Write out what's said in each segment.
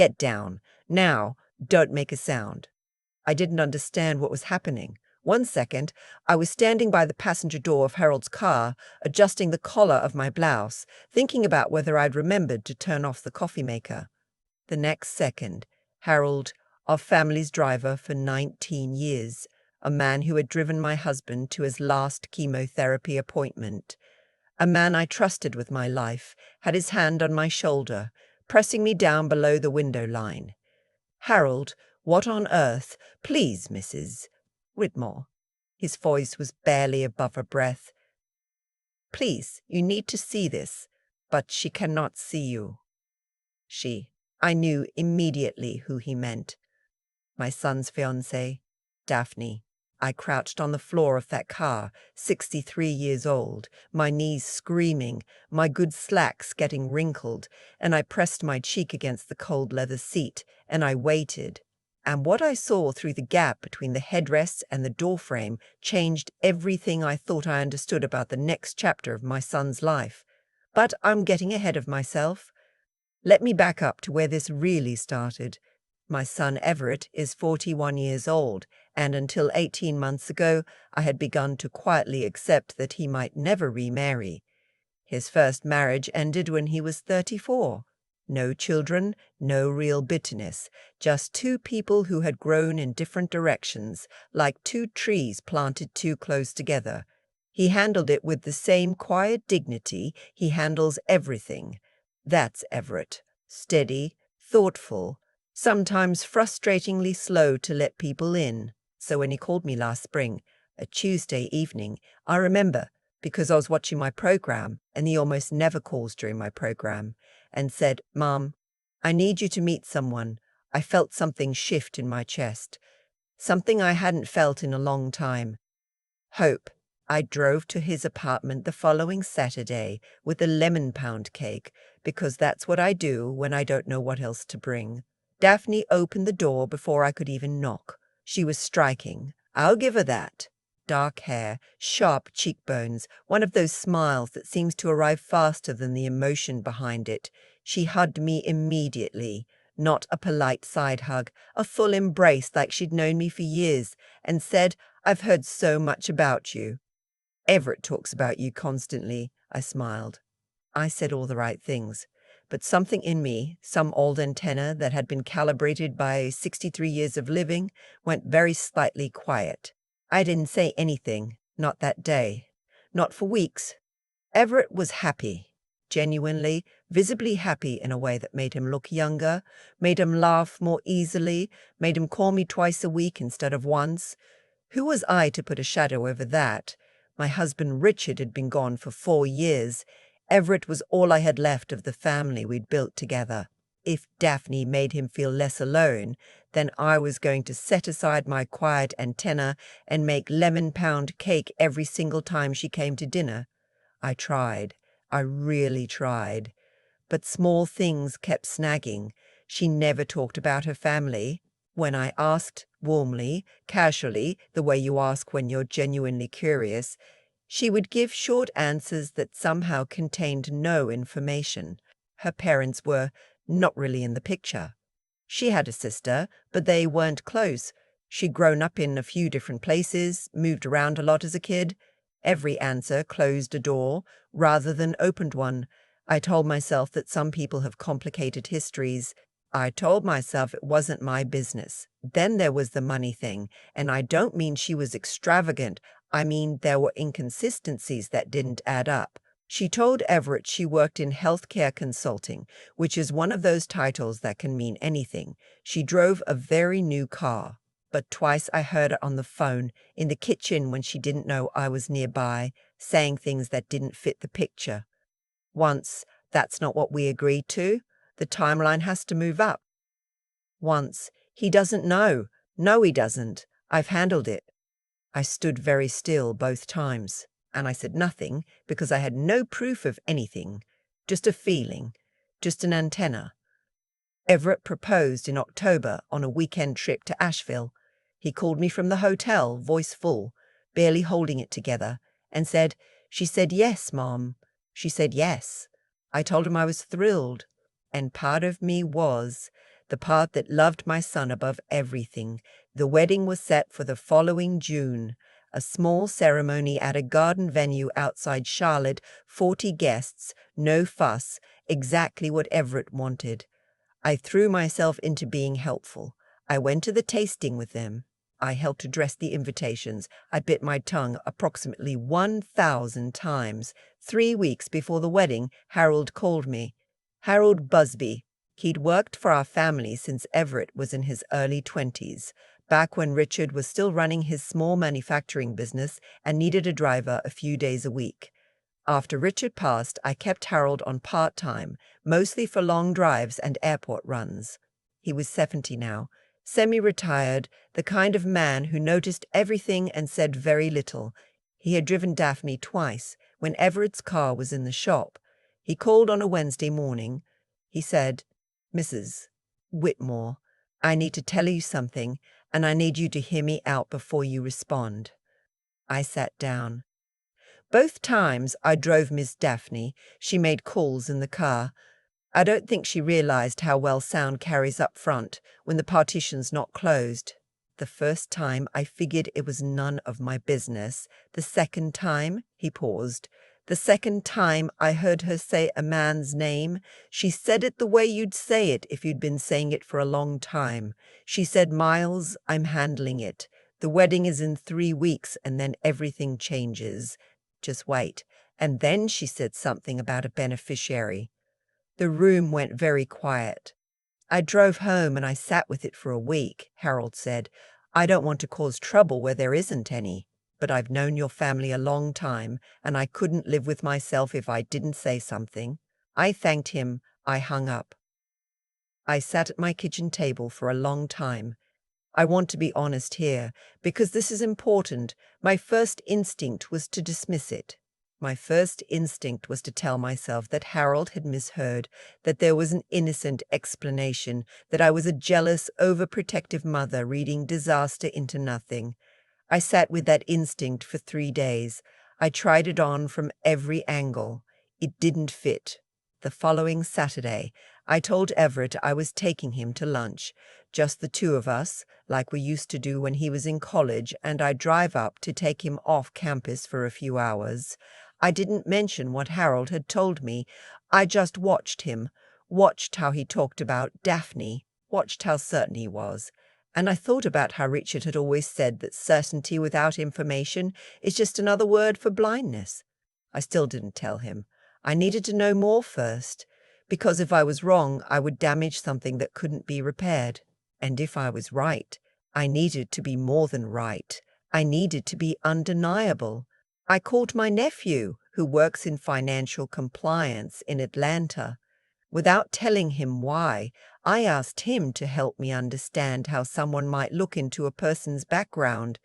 Get down. Now, don't make a sound. I didn't understand what was happening. 1 second, I was standing by the passenger door of Harold's car, adjusting the collar of my blouse, thinking about whether I'd remembered to turn off the coffee maker. The next second, Harold, our family's driver for 19 years, a man who had driven my husband to his last chemotherapy appointment, a man I trusted with my life, had his hand on my shoulder, pressing me down below the window line. Harold, what on earth? Please, Mrs. Whitmore. His voice was barely above her breath. Please, you need to see this, but she cannot see you. She. I knew immediately who he meant. My son's fiancée, Daphne. I crouched on the floor of that car, 63 years old, my knees screaming, my good slacks getting wrinkled, and I pressed my cheek against the cold leather seat, and I waited. And what I saw through the gap between the headrests and the doorframe changed everything I thought I understood about the next chapter of my son's life. But I'm getting ahead of myself. Let me back up to where this really started. My son Everett is 41 years old, and until 18 months ago, I had begun to quietly accept that he might never remarry. His first marriage ended when he was 34. No children, no real bitterness, just two people who had grown in different directions, like two trees planted too close together. He handled it with the same quiet dignity he handles everything. That's Everett. Steady, thoughtful, sometimes frustratingly slow to let people in. So when he called me last spring, a Tuesday evening, I remember, because I was watching my program, and he almost never calls during my program, and said, Mom, I need you to meet someone. I felt something shift in my chest, something I hadn't felt in a long time. Hope. I drove to his apartment the following Saturday with a lemon pound cake, because that's what I do when I don't know what else to bring. Daphne opened the door before I could even knock. She was striking. I'll give her that. Dark hair, sharp cheekbones, one of those smiles that seems to arrive faster than the emotion behind it. She hugged me immediately. Not a polite side hug, a full embrace like she'd known me for years, and said, I've heard so much about you. Everett talks about you constantly, I smiled. I said all the right things, but something in me, some old antenna that had been calibrated by 63 years of living, went very slightly quiet. I didn't say anything, not that day, not for weeks. Everett was happy, genuinely, visibly happy in a way that made him look younger, made him laugh more easily, made him call me twice a week instead of once. Who was I to put a shadow over that? My husband Richard had been gone for 4 years. Everett was all I had left of the family we'd built together. If Daphne made him feel less alone, then I was going to set aside my quiet antenna and make lemon pound cake every single time she came to dinner. I tried. I really tried. But small things kept snagging. She never talked about her family. When I asked, warmly, casually, the way you ask when you're genuinely curious, she would give short answers that somehow contained no information. Her parents were not really in the picture. She had a sister, but they weren't close. She'd grown up in a few different places, moved around a lot as a kid. Every answer closed a door rather than opened one. I told myself that some people have complicated histories. I told myself it wasn't my business. Then there was the money thing, and I don't mean she was extravagant. I mean there were inconsistencies that didn't add up. She told Everett she worked in healthcare consulting, which is one of those titles that can mean anything. She drove a very new car, but twice I heard her on the phone, in the kitchen when she didn't know I was nearby, saying things that didn't fit the picture. Once, that's not what we agreed to. The timeline has to move up. Once, he doesn't know. No, he doesn't. I've handled it. I stood very still both times, and I said nothing because I had no proof of anything, just a feeling, just an antenna. Everett proposed in October on a weekend trip to Asheville. He called me from the hotel, voice full, barely holding it together, and said, She said yes, Mom. She said yes. I told him I was thrilled. And part of me was. the part that loved my son above everything. The wedding was set for the following June. A small ceremony at a garden venue outside Charlotte, 40 guests, no fuss, exactly what Everett wanted. I threw myself into being helpful. I went to the tasting with them. I helped address the invitations. I bit my tongue approximately 1,000 times. 3 weeks before the wedding, Harold called me. Harold Busby. He'd worked for our family since Everett was in his early 20s, back when Richard was still running his small manufacturing business and needed a driver a few days a week. After Richard passed, I kept Harold on part-time, mostly for long drives and airport runs. He was 70 now, semi-retired, the kind of man who noticed everything and said very little. He had driven Daphne twice, when Everett's car was in the shop. He called on a Wednesday morning. He said, "Mrs. Whitmore, I need to tell you something, and I need you to hear me out before you respond." I sat down. Both times I drove Miss Daphne, she made calls in the car. I don't think she realized how well sound carries up front when the partition's not closed. The first time I figured it was none of my business. The second time, he paused. The second time I heard her say a man's name, she said it the way you'd say it if you'd been saying it for a long time. She said, "Miles, I'm handling it. The wedding is in 3 weeks and then everything changes. Just wait." And then she said something about a beneficiary. The room went very quiet. "I drove home and I sat with it for a week," Harold said. "I don't want to cause trouble where there isn't any, but I've known your family a long time, and I couldn't live with myself if I didn't say something." I thanked him. I hung up. I sat at my kitchen table for a long time. I want to be honest here, because this is important. My first instinct was to dismiss it. My first instinct was to tell myself that Harold had misheard, that there was an innocent explanation, that I was a jealous, overprotective mother reading disaster into nothing. I sat with that instinct for 3 days. I tried it on from every angle. It didn't fit. The following Saturday, I told Everett I was taking him to lunch, just the two of us, like we used to do when he was in college, and I'd drive up to take him off campus for a few hours. I didn't mention what Harold had told me. I just watched him, watched how he talked about Daphne, watched how certain he was. And I thought about how Richard had always said that certainty without information is just another word for blindness. I still didn't tell him. I needed to know more first, because if I was wrong, I would damage something that couldn't be repaired. And if I was right, I needed to be more than right. I needed to be undeniable. I called my nephew, who works in financial compliance in Atlanta. Without telling him why, I asked him to help me understand how someone might look into a person's background.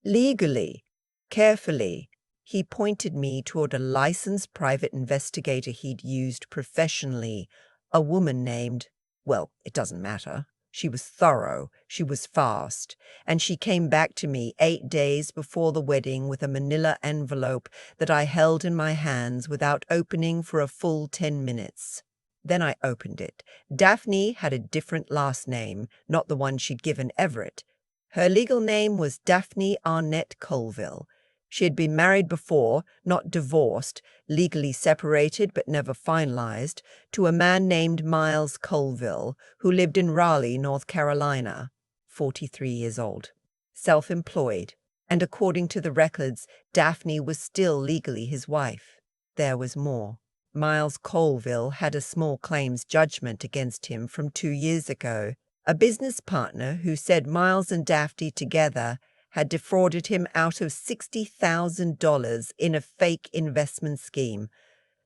Legally, carefully, he pointed me toward a licensed private investigator he'd used professionally, a woman named, well, it doesn't matter. She was thorough, she was fast, and she came back to me 8 days before the wedding with a manila envelope that I held in my hands without opening for a full 10 minutes. Then I opened it. Daphne had a different last name, not the one she'd given Everett. Her legal name was Daphne Arnett Colville. She had been married before, not divorced, legally separated but never finalized, to a man named Miles Colville, who lived in Raleigh, North Carolina, 43 years old, self-employed, and according to the records, Daphne was still legally his wife. There was more. Miles Colville had a small claims judgment against him from 2 years ago. A business partner who said Miles and Daphne together had defrauded him out of $60,000 in a fake investment scheme.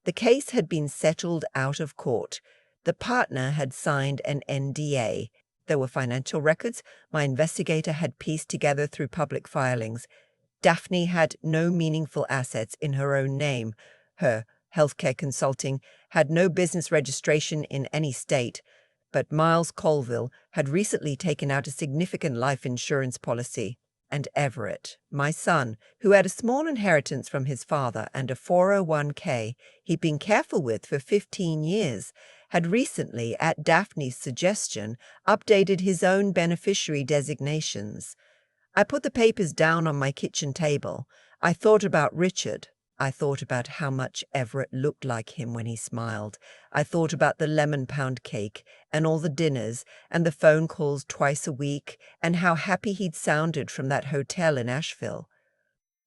The case had been settled out of court. The partner had signed an NDA. There were financial records my investigator had pieced together through public filings. Daphne had no meaningful assets in her own name. Her healthcare consulting had no business registration in any state. But Miles Colville had recently taken out a significant life insurance policy. And Everett, my son, who had a small inheritance from his father and a 401k he'd been careful with for 15 years, had recently, at Daphne's suggestion, updated his own beneficiary designations. I put the papers down on my kitchen table. I thought about Richard. I thought about how much Everett looked like him when he smiled. I thought about the lemon pound cake and all the dinners and the phone calls twice a week and how happy he'd sounded from that hotel in Asheville.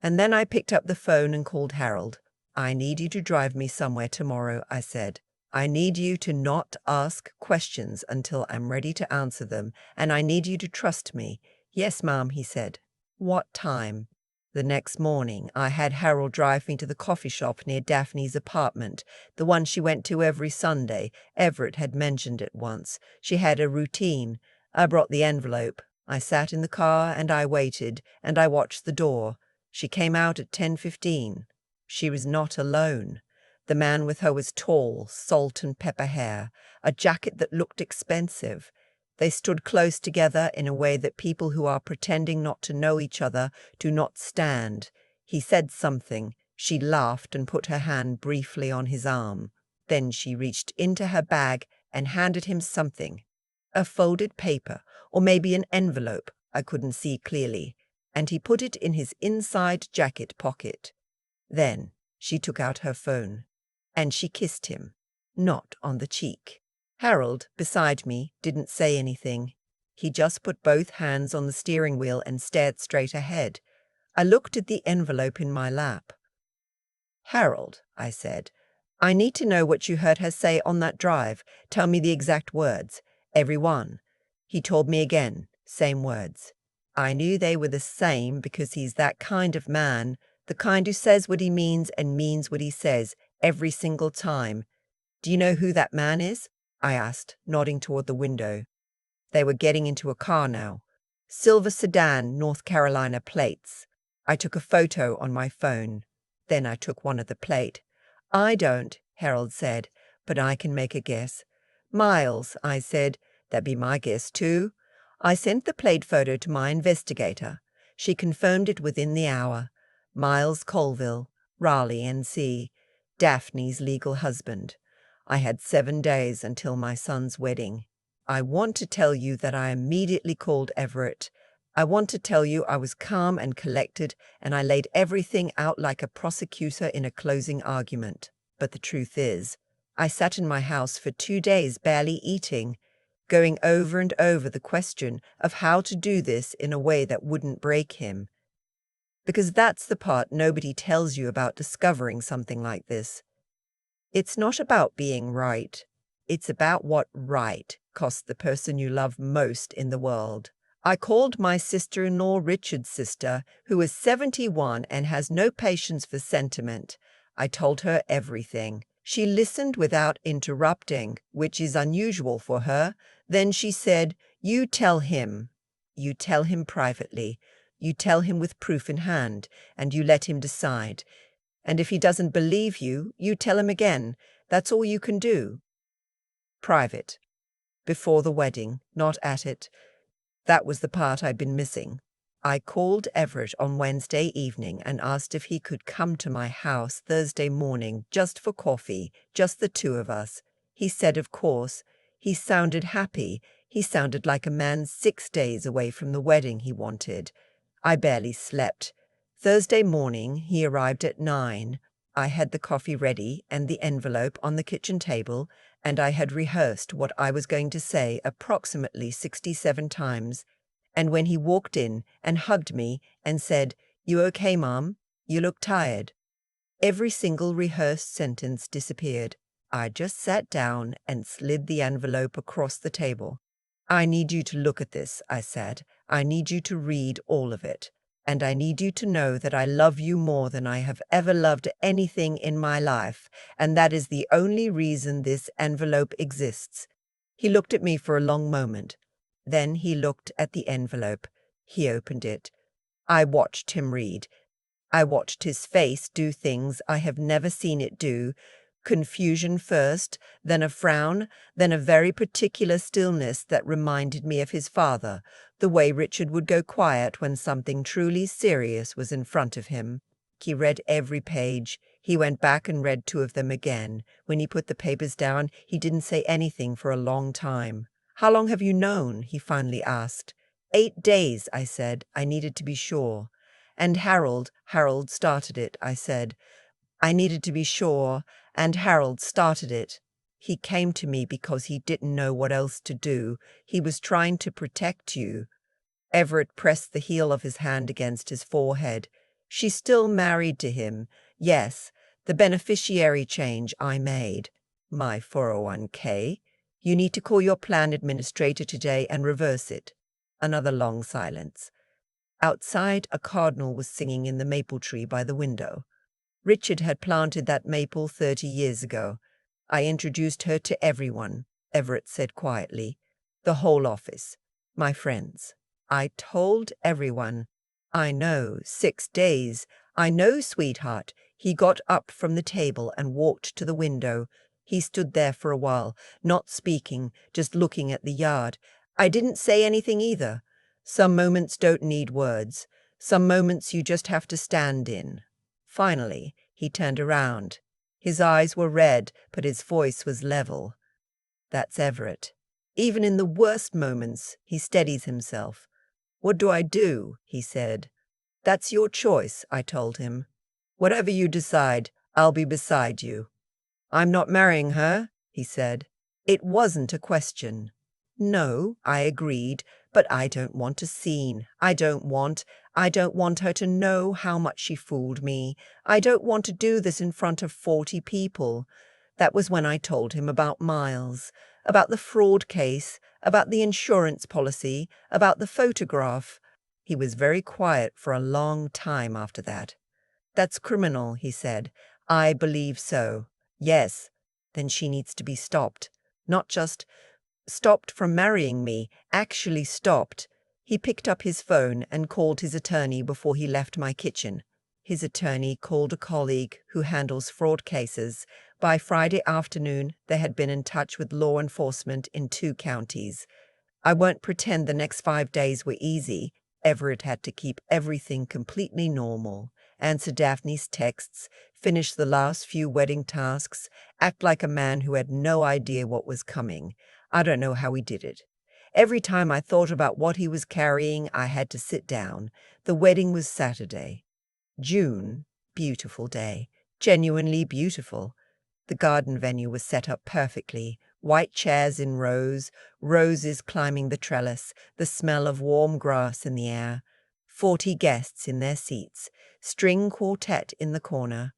And then I picked up the phone and called Harold. "I need you to drive me somewhere tomorrow," I said. "I need you to not ask questions until I'm ready to answer them, and I need you to trust me." "Yes, Mom," he said. "What time?" The next morning, I had Harold drive me to the coffee shop near Daphne's apartment, the one she went to every Sunday. Everett had mentioned it once. She had a routine. I brought the envelope. I sat in the car and I waited, and I watched the door. She came out at 10:15. She was not alone. The man with her was tall, salt and pepper hair, a jacket that looked expensive. They stood close together in a way that people who are pretending not to know each other do not stand. He said something. She laughed and put her hand briefly on his arm. Then she reached into her bag and handed him something. A folded paper, or maybe an envelope, I couldn't see clearly, and he put it in his inside jacket pocket. Then she took out her phone, and she kissed him, not on the cheek. Harold, beside me, didn't say anything. He just put both hands on the steering wheel and stared straight ahead. I looked at the envelope in my lap. "Harold," I said, "I need to know what you heard her say on that drive. Tell me the exact words. Every one." He told me again, same words. I knew they were the same because he's that kind of man, the kind who says what he means and means what he says, every single time. "Do you know who that man is?" I asked, nodding toward the window. They were getting into a car now. Silver sedan, North Carolina plates. I took a photo on my phone. Then I took one of the plate. "I don't," Harold said, "but I can make a guess." "Miles," I said. "That'd be my guess, too." I sent the plate photo to my investigator. She confirmed it within the hour. Miles Colville, Raleigh, NC, Daphne's legal husband. I had 7 days until my son's wedding. I want to tell you that I immediately called Everett. I want to tell you I was calm and collected, and I laid everything out like a prosecutor in a closing argument. But the truth is, I sat in my house for 2 days barely eating, going over and over the question of how to do this in a way that wouldn't break him. Because that's the part nobody tells you about discovering something like this. It's not about being right. It's about what right costs the person you love most in the world. I called my sister-in-law Richard's sister, who is 71 and has no patience for sentiment. I told her everything. She listened without interrupting, which is unusual for her. Then she said, "You tell him. You tell him privately. You tell him with proof in hand, and you let him decide. And if he doesn't believe you, you tell him again. That's all you can do." Private. Before the wedding, not at it. That was the part I'd been missing. I called Everett on Wednesday evening and asked if he could come to my house Thursday morning just for coffee, just the two of us. He said of course. He sounded happy. He sounded like a man 6 days away from the wedding he wanted. I barely slept. Thursday morning he arrived at 9. I had the coffee ready and the envelope on the kitchen table, and I had rehearsed what I was going to say approximately 67 times. And when he walked in and hugged me and said, "You okay, Mom? You look tired," every single rehearsed sentence disappeared. I just sat down and slid the envelope across the table. "I need you to look at this," I said. "I need you to read all of it. And I need you to know that I love you more than I have ever loved anything in my life, and that is the only reason this envelope exists." He looked at me for a long moment. Then he looked at the envelope. He opened it. I watched him read. I watched his face do things I have never seen it do. Confusion first, then a frown, then a very particular stillness that reminded me of his father, the way Richard would go quiet when something truly serious was in front of him. He read every page. He went back and read 2 of them again. When he put the papers down, he didn't say anything for a long time. "How long have you known?" he finally asked. 8 days, I said. I needed to be sure. "And Harold started it," I said. I needed to be sure, and Harold started it. He came to me because he didn't know what else to do. He was trying to protect you. Everett pressed the heel of his hand against his forehead. "She's still married to him. Yes, the beneficiary change I made. My 401k. You need to call your plan administrator today and reverse it." Another long silence. Outside, a cardinal was singing in the maple tree by the window. Richard had planted that maple 30 years ago. "I introduced her to everyone," Everett said quietly. "The whole office. My friends. I told everyone." "I know, 6 days. I know, sweetheart." He got up from the table and walked to the window. He stood there for a while, not speaking, just looking at the yard. "I didn't say anything either. Some moments don't need words. Some moments you just have to stand in." Finally, he turned around. His eyes were red, but his voice was level. "That's Everett. Even in the worst moments, he steadies himself." "What do I do?" he said. "That's your choice," I told him. "Whatever you decide, I'll be beside you." "I'm not marrying her," he said. It wasn't a question. "No," I agreed, "but I don't want a scene. I don't want her to know how much she fooled me. I don't want to do this in front of 40 people. That was when I told him about Miles, about the fraud case, about the insurance policy, about the photograph. He was very quiet for a long time after that. "That's criminal," he said. "I believe so." "Yes, then she needs to be stopped. Not just stopped from marrying me, actually stopped." He picked up his phone and called his attorney before he left my kitchen. His attorney called a colleague who handles fraud cases. By Friday afternoon, they had been in touch with law enforcement in 2 counties. I won't pretend the next 5 days were easy. Everett had to keep everything completely normal, answer Daphne's texts, finish the last few wedding tasks, act like a man who had no idea what was coming. I don't know how he did it. Every time I thought about what he was carrying, I had to sit down. The wedding was Saturday. June, beautiful day, genuinely beautiful. The garden venue was set up perfectly, white chairs in rows, roses climbing the trellis, the smell of warm grass in the air, 40 guests in their seats, string quartet in the corner.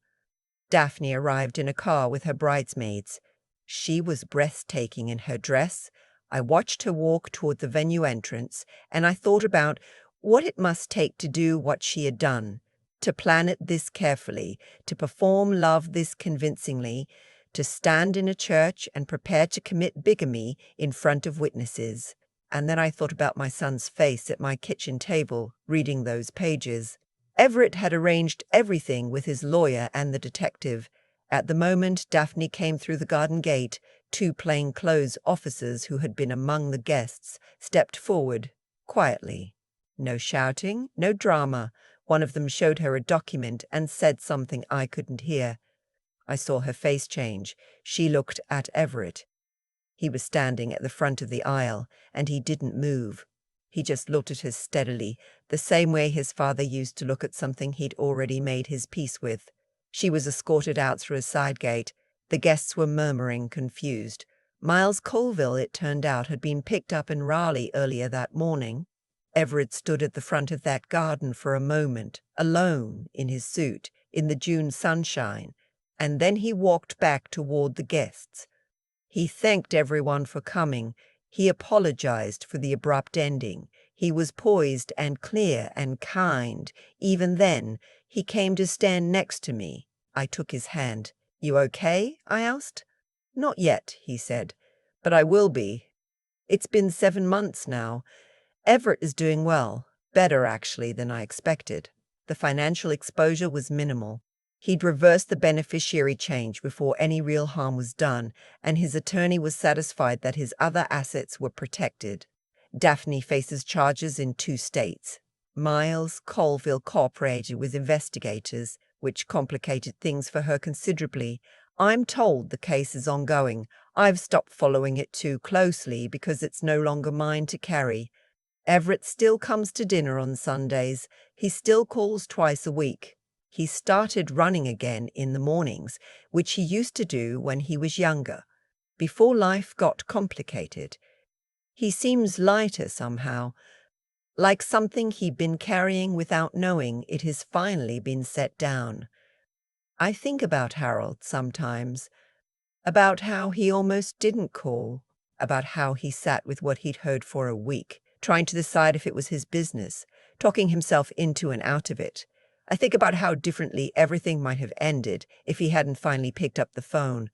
Daphne arrived in a car with her bridesmaids. She was breathtaking in her dress. I watched her walk toward the venue entrance, and I thought about what it must take to do what she had done, to plan it this carefully, to perform love this convincingly, to stand in a church and prepare to commit bigamy in front of witnesses. And then I thought about my son's face at my kitchen table, reading those pages. Everett had arranged everything with his lawyer and the detective. At the moment Daphne came through the garden gate, 2 plainclothes officers who had been among the guests stepped forward, quietly. No shouting, no drama. One of them showed her a document and said something I couldn't hear. I saw her face change. She looked at Everett. He was standing at the front of the aisle, and he didn't move. He just looked at her steadily, the same way his father used to look at something he'd already made his peace with. She was escorted out through a side gate. The guests were murmuring, confused. Miles Colville, it turned out, had been picked up in Raleigh earlier that morning. Everett stood at the front of that garden for a moment, alone, in his suit, in the June sunshine, and then he walked back toward the guests. He thanked everyone for coming. He apologized for the abrupt ending. He was poised and clear and kind. Even then, he came to stand next to me. I took his hand. "You okay?" I asked. "Not yet," he said, "but I will be. It's been 7 months now. Everett is doing well, better actually than I expected. The financial exposure was minimal. He'd reversed the beneficiary change before any real harm was done, and his attorney was satisfied that his other assets were protected. Daphne faces charges in 2 states. Miles Colville cooperated with investigators. which complicated things for her considerably. I'm told the case is ongoing. I've stopped following it too closely because it's no longer mine to carry. Everett still comes to dinner on Sundays. He still calls twice a week. He started running again in the mornings, which he used to do when he was younger, before life got complicated. He seems lighter somehow, like something he'd been carrying without knowing it has finally been set down. I think about Harold sometimes, about how he almost didn't call, about how he sat with what he'd heard for a week, trying to decide if it was his business, talking himself into and out of it. I think about how differently everything might have ended if he hadn't finally picked up the phone.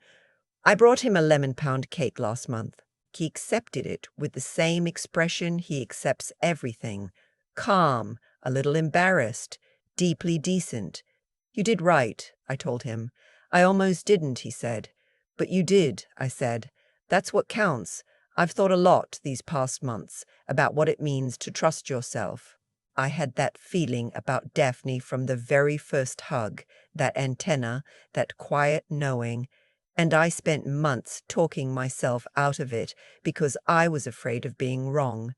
I brought him a lemon pound cake last month. He accepted it with the same expression he accepts everything. Calm, a little embarrassed, deeply decent. You did right, I told him. I almost didn't, he said. But you did, I said. That's what counts. I've thought a lot these past months about what it means to trust yourself. I had that feeling about Daphne from the very first hug, that antenna, that quiet knowing, and I spent months talking myself out of it because I was afraid of being wrong,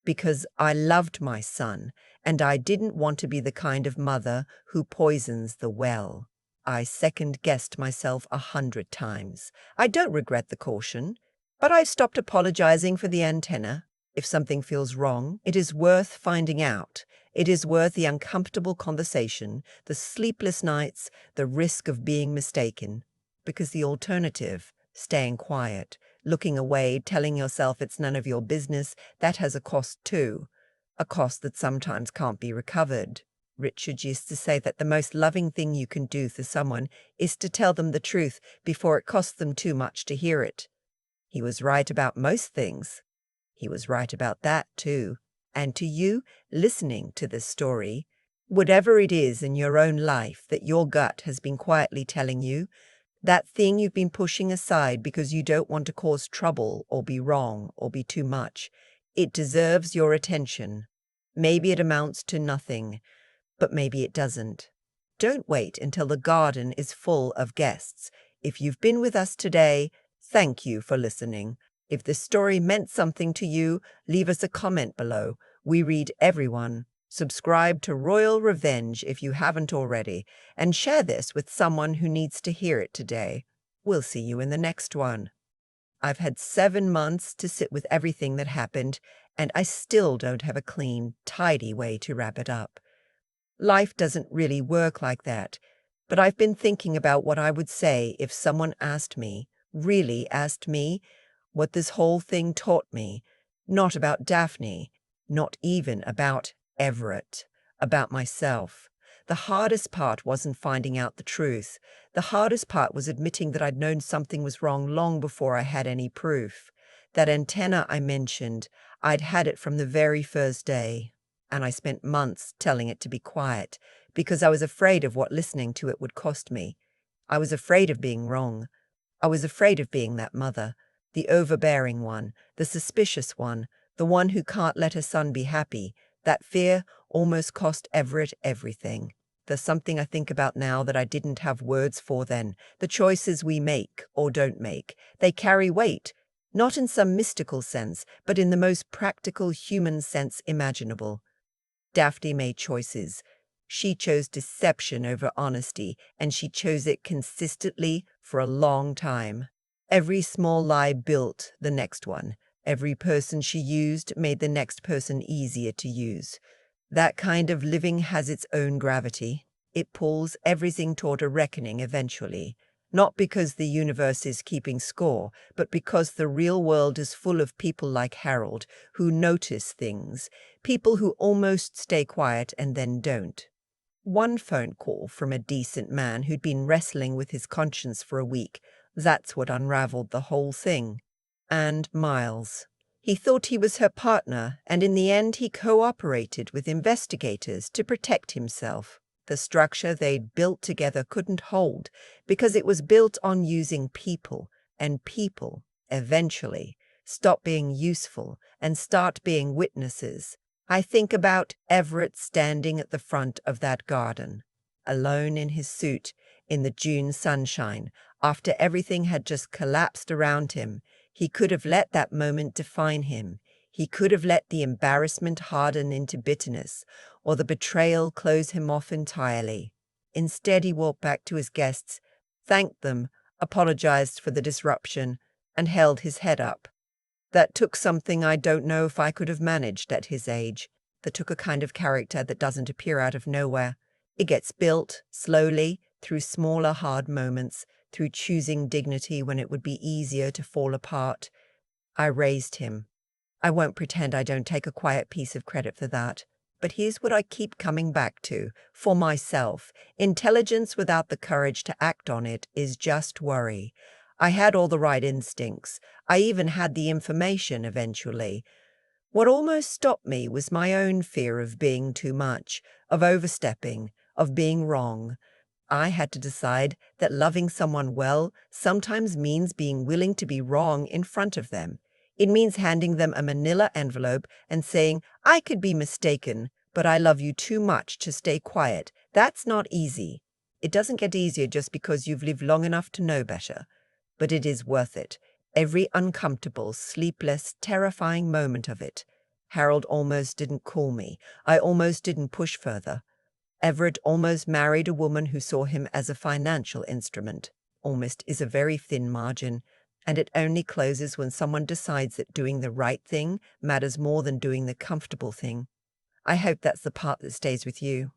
because I loved my son, and I didn't want to be the kind of mother who poisons the well. I second-guessed myself 100 times. I don't regret the caution, but I've stopped apologizing for the antenna. If something feels wrong, it is worth finding out. It is worth the uncomfortable conversation, the sleepless nights, the risk of being mistaken. Because the alternative, staying quiet, looking away, telling yourself it's none of your business, that has a cost too. A cost that sometimes can't be recovered. Richard used to say that the most loving thing you can do for someone is to tell them the truth before it costs them too much to hear it. He was right about most things. He was right about that too. And to you, listening to this story, whatever it is in your own life that your gut has been quietly telling you, that thing you've been pushing aside because you don't want to cause trouble or be wrong or be too much, it deserves your attention. Maybe it amounts to nothing, but maybe it doesn't. Don't wait until the garden is full of guests. If you've been with us today, thank you for listening. If this story meant something to you, leave us a comment below. We read everyone. Subscribe to Royal Revenge if you haven't already, and share this with someone who needs to hear it today. We'll see you in the next one. I've had 7 months to sit with everything that happened, and I still don't have a clean, tidy way to wrap it up. Life doesn't really work like that, but I've been thinking about what I would say if someone asked me, really asked me, what this whole thing taught me, not about Daphne, not even about Everett, about myself. The hardest part wasn't finding out the truth. The hardest part was admitting that I'd known something was wrong long before I had any proof. That antenna I mentioned, I'd had it from the very first day, and I spent months telling it to be quiet because I was afraid of what listening to it would cost me. I was afraid of being wrong. I was afraid of being that mother, the overbearing one, the suspicious one, the one who can't let her son be happy. That fear almost cost Everett everything. There's something I think about now that I didn't have words for then. The choices we make or don't make, they carry weight, not in some mystical sense, but in the most practical human sense imaginable. Daphne made choices. She chose deception over honesty, and she chose it consistently for a long time. Every small lie built the next one. Every person she used made the next person easier to use. That kind of living has its own gravity. It pulls everything toward a reckoning eventually. Not because the universe is keeping score, but because the real world is full of people like Harold who notice things, people who almost stay quiet and then don't. One phone call from a decent man who'd been wrestling with his conscience for a week, that's what unraveled the whole thing. And Miles. He thought he was her partner, and in the end he cooperated with investigators to protect himself. The structure they'd built together couldn't hold because it was built on using people, and people, eventually, stop being useful and start being witnesses. I think about Everett standing at the front of that garden. alone in his suit in the June sunshine, after everything had just collapsed around him. He could have let that moment define him. He could have let the embarrassment harden into bitterness, or the betrayal close him off entirely. Instead, he walked back to his guests, thanked them, apologized for the disruption, and held his head up. That took something I don't know if I could have managed at his age. That took a kind of character that doesn't appear out of nowhere. It gets built, slowly, through smaller hard moments, through choosing dignity when it would be easier to fall apart. I raised him. I won't pretend I don't take a quiet piece of credit for that. But here's what I keep coming back to, for myself. Intelligence without the courage to act on it is just worry. I had all the right instincts. I even had the information eventually. What almost stopped me was my own fear of being too much, of overstepping, of being wrong. I had to decide that loving someone well sometimes means being willing to be wrong in front of them. It means handing them a manila envelope and saying, "I could be mistaken, but I love you too much to stay quiet." That's not easy. It doesn't get easier just because you've lived long enough to know better. But it is worth it. Every uncomfortable, sleepless, terrifying moment of it. Harold almost didn't call me. I almost didn't push further. Everett almost married a woman who saw him as a financial instrument. Almost is a very thin margin, and it only closes when someone decides that doing the right thing matters more than doing the comfortable thing. I hope that's the part that stays with you.